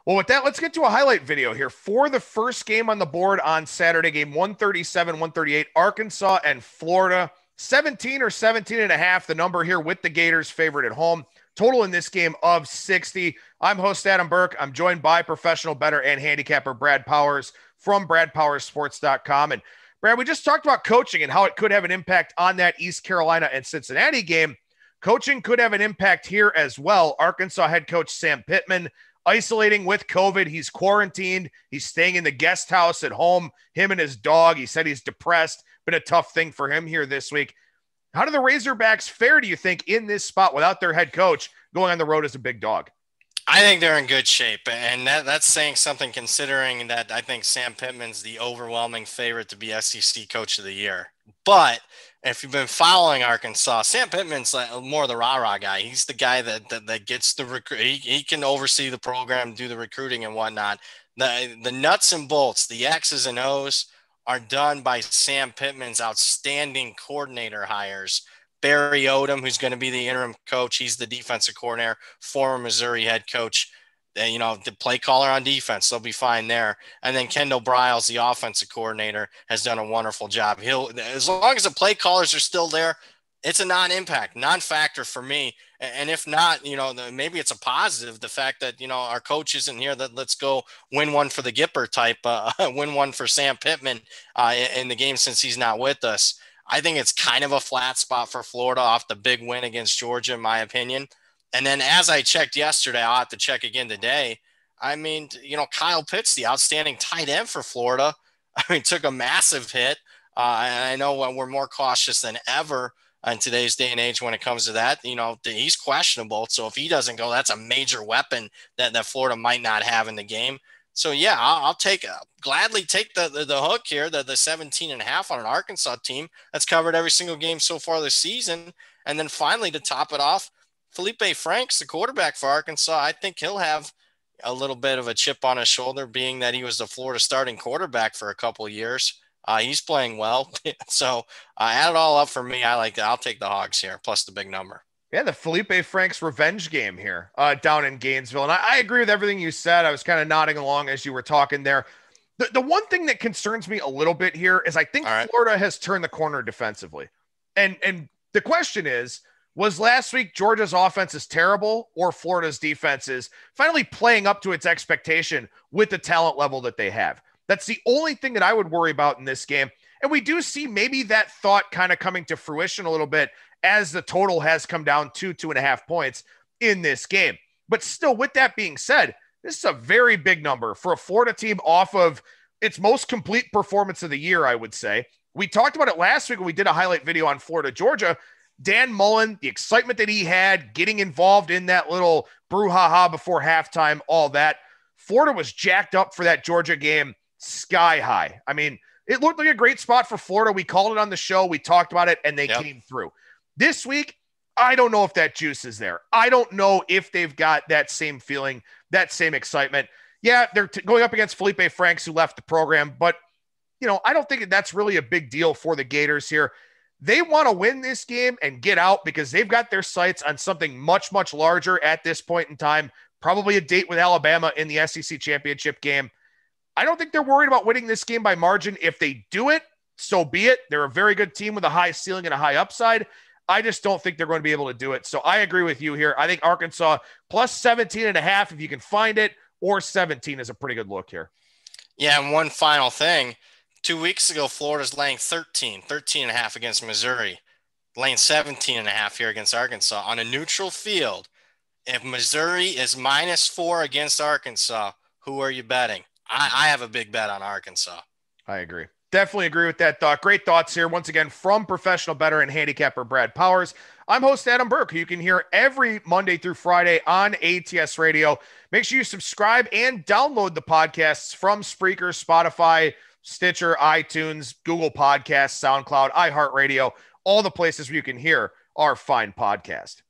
Well, with that, let's get to a highlight video here for the first game on the board on Saturday, game 137, 138, Arkansas and Florida. 17 or 17 and a half, the number here with the Gators favored at home. Total in this game of 60. I'm host Adam Burke. I'm joined by professional bettor and handicapper Brad Powers from bradpowersports.com. And Brad, we just talked about coaching and how it could have an impact on that East Carolina and Cincinnati game. Coaching could have an impact here as well. Arkansas head coach Sam Pittman isolating with COVID. He's quarantined. He's staying in the guest house at home, him and his dog. He said he's depressed. Been a tough thing for him here this week. How do the Razorbacks fare, do you think, in this spot without their head coach going on the road as a big dog? I think they're in good shape, and that's saying something considering that I think Sam Pittman's the overwhelming favorite to be SEC Coach of the Year. But if you've been following Arkansas, Sam Pittman's like more the rah-rah guy. He's the guy that gets the recruit. He can oversee the program, do the recruiting and whatnot. The nuts and bolts, the X's and O's are done by Sam Pittman's outstanding coordinator hires. Barry Odom, who's going to be the interim coach. He's the defensive coordinator, former Missouri head coach. The play caller on defense, they'll be fine there. And then Kendall Briles, the offensive coordinator, has done a wonderful job. As long as the play callers are still there, it's a non-factor for me. And if not, maybe it's a positive, the fact that, our coach isn't here, that let's go win one for the Gipper type, win one for Sam Pittman in the game since he's not with us. I think it's kind of a flat spot for Florida off the big win against Georgia, in my opinion. And then as I checked yesterday, I'll have to check again today. I mean, Kyle Pitts, the outstanding tight end for Florida, took a massive hit. And I know we're more cautious than ever in today's day and age when it comes to that. He's questionable. So if he doesn't go, that's a major weapon that Florida might not have in the game. So, yeah, I'll gladly take the hook here, the 17 and a half on an Arkansas team that's covered every single game so far this season. And then finally, to top it off, Felipe Franks, the quarterback for Arkansas, I think he'll have a little bit of a chip on his shoulder, being that he was the Florida starting quarterback for a couple of years. He's playing well. So add it all up for me. I'll take the Hogs here, plus the big number. Yeah, the Felipe Franks revenge game here down in Gainesville. And I agree with everything you said. I was kind of nodding along as you were talking there. The one thing that concerns me a little bit here is I think Florida has turned the corner defensively. And the question is, was last week Georgia's offense is terrible or Florida's defense is finally playing up to its expectation with the talent level that they have? That's the only thing that I would worry about in this game. And we do see maybe that thought kind of coming to fruition a little bit as the total has come down to 2.5 points in this game. But still, with that being said, this is a very big number for a Florida team off of its most complete performance of the year, I would say. We talked about it last week when we did a highlight video on Florida, Georgia. Dan Mullen, the excitement that he had, getting involved in that little brouhaha before halftime, all that. Florida was jacked up for that Georgia game sky high. I mean, it looked like a great spot for Florida. We called it on the show. We talked about it, and they came through. This week, I don't know if that juice is there. I don't know if they've got that same feeling, that same excitement. Yeah, they're going up against Felipe Franks, who left the program, but, I don't think that's really a big deal for the Gators here. They want to win this game and get out because they've got their sights on something much, much larger at this point in time, probably a date with Alabama in the SEC championship game. I don't think they're worried about winning this game by margin. If they do it, so be it. They're a very good team with a high ceiling and a high upside. I just don't think they're going to be able to do it. So I agree with you here. I think Arkansas plus 17 and a half, if you can find it, or 17 is a pretty good look here. Yeah, and one final thing. 2 weeks ago, Florida's laying 13 and a half against Missouri, laying 17 and a half here against Arkansas on a neutral field. If Missouri is -4 against Arkansas, who are you betting? I have a big bet on Arkansas. I agree. Definitely agree with that thought. Great thoughts here. Once again, from professional bettor and handicapper Brad Powers. I'm host Adam Burke, who you can hear every Monday through Friday on ATS Radio. Make sure you subscribe and download the podcasts from Spreaker, Spotify, Stitcher, iTunes, Google Podcasts, SoundCloud, iHeartRadio, all the places where you can hear our fine podcast.